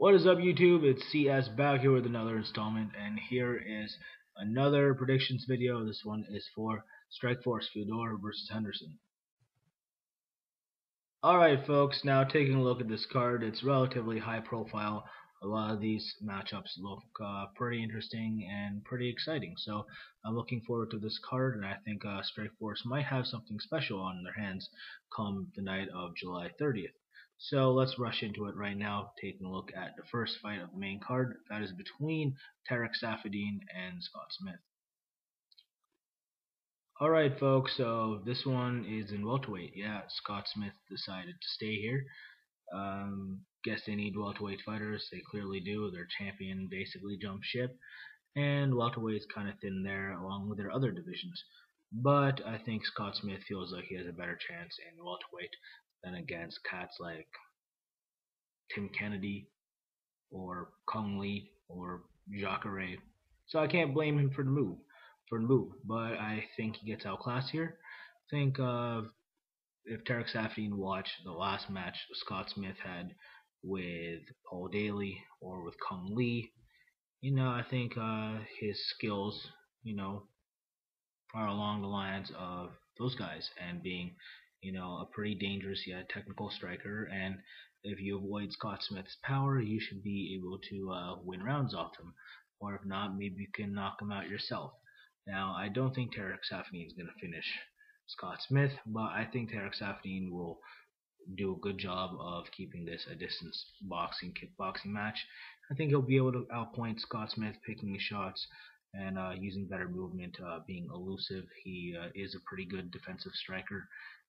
What is up, YouTube? It's CS back here with another installment, and here is another predictions video. This one is for Strikeforce Fedor versus Henderson. Alright, folks, now taking a look at this card, it's relatively high profile. A lot of these matchups look pretty interesting and pretty exciting, so I'm looking forward to this card, and I think Strikeforce might have something special on their hands come the night of July 30th. So let's rush into it right now, taking a look at the first fight of the main card. That is between Tarek Saffiedine and Scott Smith. Alright, folks, so this one is in welterweight. Yeah, Scott Smith decided to stay here. Guess they need welterweight fighters. They clearly do. Their champion basically jumped ship, and welterweight's kind of thin there along with their other divisions. But I think Scott Smith feels like he has a better chance in welterweight than against cats like Tim Kennedy or Kong Lee or Jacare. So I can't blame him for the move. But I think he gets outclassed here. Think if Tarek Saffiedine watched the last match Scott Smith had with Paul Daly or with Kong Lee, I think his skills, are along the lines of those guys and being, a pretty dangerous yet technical striker. And if you avoid Scott Smith's power, you should be able to win rounds off him. Or if not, maybe you can knock him out yourself. Now, I don't think Tarek Saffiedine is going to finish Scott Smith, but I think Tarek Saffiedine will do a good job of keeping this a distance kickboxing match. I think he'll be able to outpoint Scott Smith, picking his shots and using better movement, being elusive. He is a pretty good defensive striker,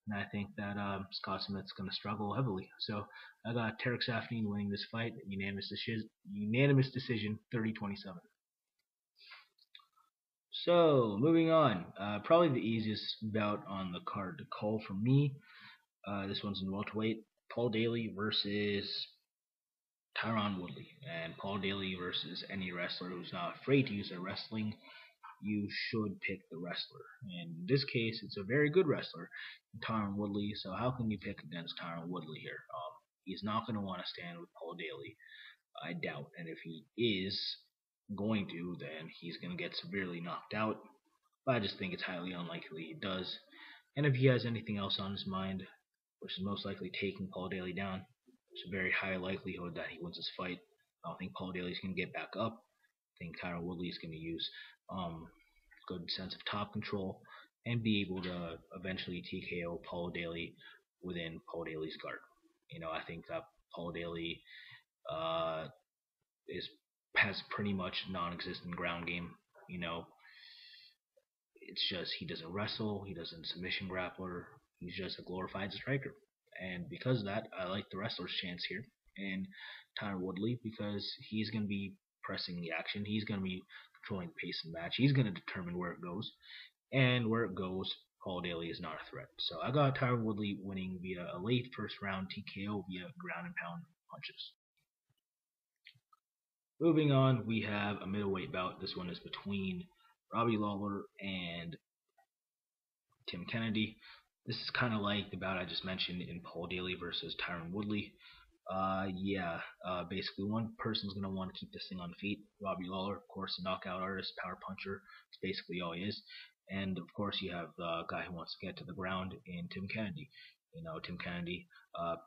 and I think that Scott Smith's going to struggle heavily. So I got Tarek Saffiedine winning this fight, unanimous decision, 30-27. So moving on, probably the easiest bout on the card to call for me. This one's in welterweight. Paul Daly versus Tyron Woodley. And Paul Daly versus any wrestler who's not afraid to use their wrestling, you should pick the wrestler. In this case, it's a very good wrestler, Tyron Woodley. So how can you pick against Tyron Woodley here? He's not going to want to stand with Paul Daly, I doubt. And if he is going to, then he's going to get severely knocked out. But I just think it's highly unlikely he does. And if he has anything else on his mind, which is most likely taking Paul Daly down, there's a very high likelihood that he wins this fight. I don't think Paul Daly's going to get back up. I think Tyron Woodley is going to use good sense of top control and be able to eventually TKO Paul Daly within Paul Daly's guard. I think that Paul Daly has pretty much non-existent ground game. It's just he doesn't wrestle, he doesn't submission grappler, he's just a glorified striker. And because of that, I like the wrestler's chance here. And Tyron Woodley, because he's going to be pressing the action, he's going to be controlling the pace of the match, he's going to determine where it goes. And where it goes, Paul Daly is not a threat. So I got Tyron Woodley winning via a late first round TKO via ground and pound punches. Moving on, we have a middleweight bout. This one is between Robbie Lawler and Tim Kennedy. This is kind of like the bout I just mentioned in Paul Daly versus Tyron Woodley. Basically one person's going to want to keep this thing on the feet. Robbie Lawler, of course, a knockout artist, power puncher. It's basically all he is. And of course you have the guy who wants to get to the ground in Tim Kennedy. Tim Kennedy,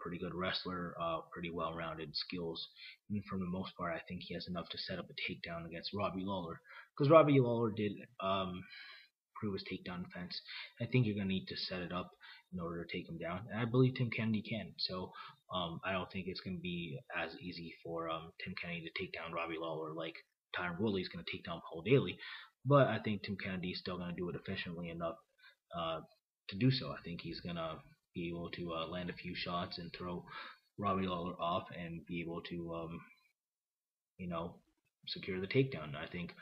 pretty good wrestler, pretty well-rounded skills. And for the most part, I think he has enough to set up a takedown against Robbie Lawler. Because Robbie Lawler did prove his takedown defense. I think you're going to need to set it up in order to take him down. And I believe Tim Kennedy can. So I don't think it's going to be as easy for Tim Kennedy to take down Robbie Lawler like Tyron Woodley is going to take down Paul Daly. But I think Tim Kennedy is still going to do it efficiently enough to do so. I think he's going to be able to land a few shots and throw Robbie Lawler off and be able to, secure the takedown. I think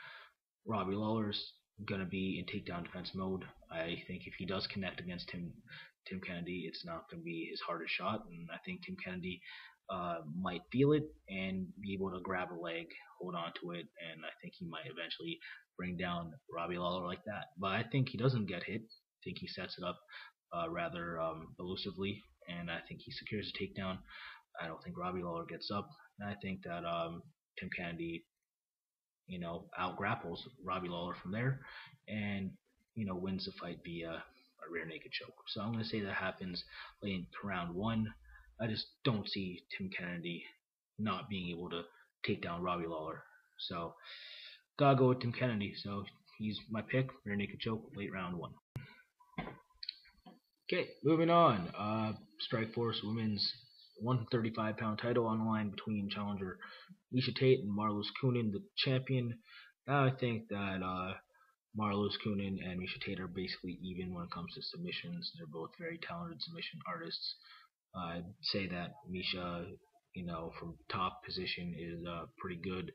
Robbie Lawler's going to be in takedown defense mode. I think if he does connect against Tim Kennedy, it's not going to be his hardest shot, and I think Tim Kennedy might feel it and be able to grab a leg, hold on to it, and I think he might eventually bring down Robbie Lawler like that. But I think he doesn't get hit. I think he sets it up rather elusively, and I think he secures a takedown. I don't think Robbie Lawler gets up, and I think that Tim Kennedy, out grapples Robbie Lawler from there, and wins the fight via a rear naked choke. So I'm gonna say that happens late in round one. I just don't see Tim Kennedy not being able to take down Robbie Lawler. So gotta go with Tim Kennedy. So he's my pick, rear naked choke, late round one. Okay, moving on. Strikeforce women's 135-pound title on the line between challenger Miesha Tate and Marloes Coenen, the champion. Now I think that Marloes Coenen and Miesha Tate are basically even when it comes to submissions. They're both very talented submission artists. I'd say that Miesha, from top position is pretty good.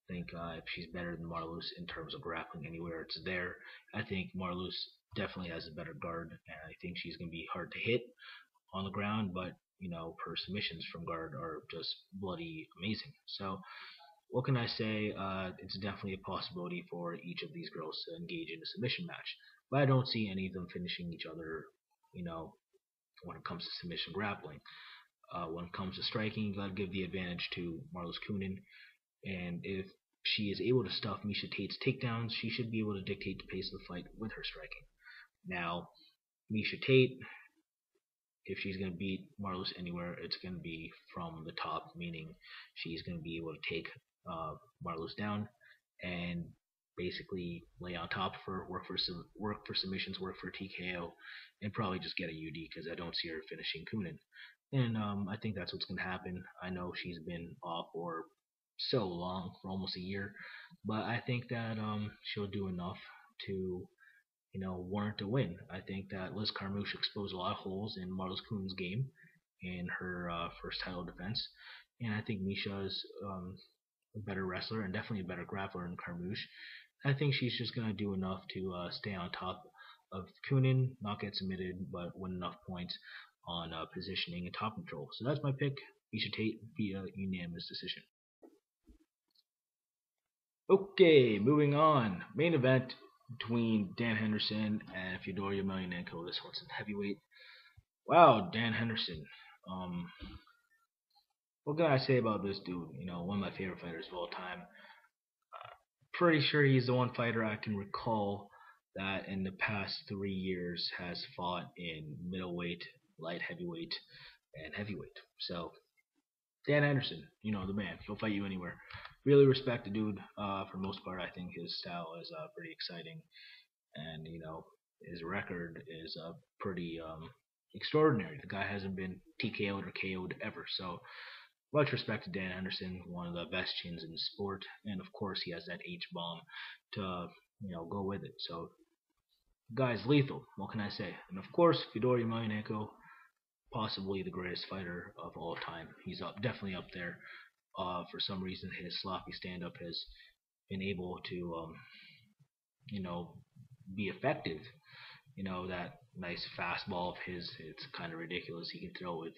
I think if she's better than Marloes in terms of grappling anywhere it's there. I think Marloes definitely has a better guard, and I think she's going to be hard to hit on the ground, but her submissions from guard are just bloody amazing. So what can I say? It's definitely a possibility for each of these girls to engage in a submission match, but I don't see any of them finishing each other. When it comes to submission grappling, when it comes to striking, you gotta give the advantage to Marloes Coenen, and if she is able to stuff Miesha Tate's takedowns, she should be able to dictate the pace of the fight with her striking. Now, Miesha Tate, if she's going to beat Marloes anywhere, it's going to be from the top, meaning she's going to be able to take Marloes down and basically lay on top of her, work for submissions, work for TKO, and probably just get a UD because I don't see her finishing Coenen. And I think that's what's going to happen. I know she's been off for so long, for almost a year, but I think that she'll do enough to warrant a win. I think that Liz Carmouche exposed a lot of holes in Marloes Coenen's game in her first title defense, and I think Miesha is a better wrestler and definitely a better grappler than Carmouche. I think she's just going to do enough to stay on top of Coenen, not get submitted, but win enough points on positioning and top control. So that's my pick. Miesha Tate via unanimous decision. Okay, moving on. Main event between Dan Henderson and Fedor Emelianenko. This one's in heavyweight. Wow, Dan Henderson. What can I say about this dude? One of my favorite fighters of all time. Pretty sure he's the one fighter I can recall that in the past 3 years has fought in middleweight, light heavyweight, and heavyweight. So Dan Henderson, the man. He'll fight you anywhere. Really respect the dude. For the most part, I think his style is pretty exciting, and his record is pretty extraordinary. The guy hasn't been TKO'd or KO'd ever. So much respect to Dan Henderson, one of the best chins in the sport, and of course he has that H bomb to go with it. So the guy's lethal. What can I say? And of course Fedor Emelianenko, possibly the greatest fighter of all time. He's definitely up there. For some reason, his sloppy stand-up has been able to, be effective. That nice fastball of his, it's kind of ridiculous. He can throw with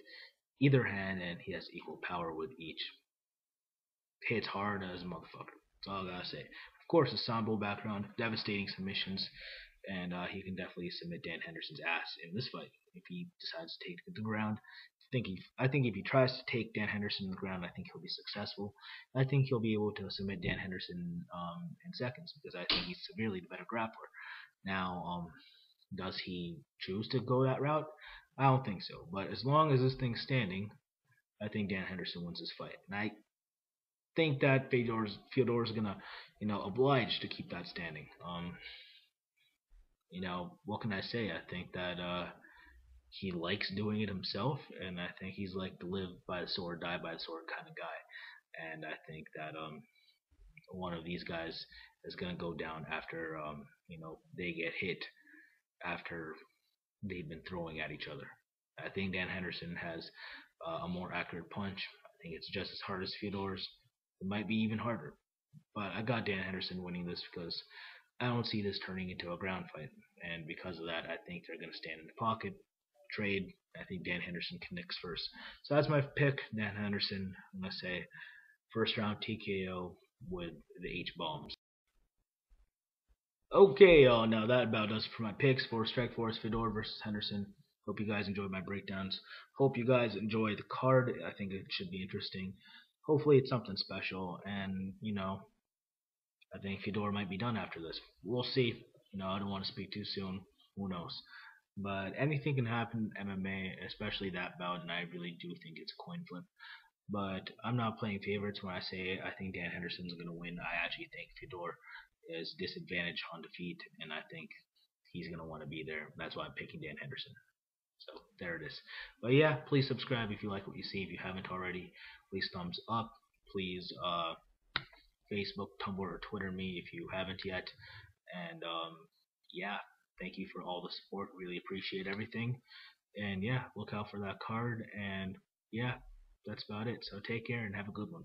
either hand, and he has equal power with each. Hits hard as a motherfucker. That's all I gotta say. Of course, a Sambo background, devastating submissions, and he can definitely submit Dan Henderson's ass in this fight if he decides to take it to the ground. I think if he tries to take Dan Henderson to the ground, I think he'll be successful. I think he'll be able to submit Dan Henderson in seconds because I think he's severely the better grappler. Now, does he choose to go that route? I don't think so. But as long as this thing's standing, I think Dan Henderson wins this fight. And I think that Fedor's gonna, oblige to keep that standing. What can I say? I think that he likes doing it himself, and I think he's like the live by the sword, die by the sword kind of guy. And I think that one of these guys is gonna go down after they get hit after they've been throwing at each other. I think Dan Henderson has a more accurate punch. I think it's just as hard as Fedor's. It might be even harder. But I got Dan Henderson winning this because I don't see this turning into a ground fight. And because of that, I think they're going to stand in the pocket, trade. I think Dan Henderson connects first. So that's my pick, Dan Henderson. I'm going to say first round TKO with the H bombs. Okay, y'all. Now that about does it for my picks for Strikeforce, Fedor versus Henderson. Hope you guys enjoyed my breakdowns. Hope you guys enjoy the card. I think it should be interesting. Hopefully it's something special, and I think Fedor might be done after this. We'll see. I don't want to speak too soon. Who knows? But anything can happen in MMA, especially that bout, and I really do think it's a coin flip. But I'm not playing favorites when I say I think Dan Henderson's going to win. I actually think Fedor is disadvantaged on defeat, and I think he's going to want to be there. That's why I'm picking Dan Henderson. So there it is. But yeah, please subscribe if you like what you see. If you haven't already, please thumbs up. Please Facebook, Tumblr, or Twitter me if you haven't yet. And yeah, thank you for all the support. Really appreciate everything. And yeah, look out for that card. And yeah, that's about it. So take care and have a good one.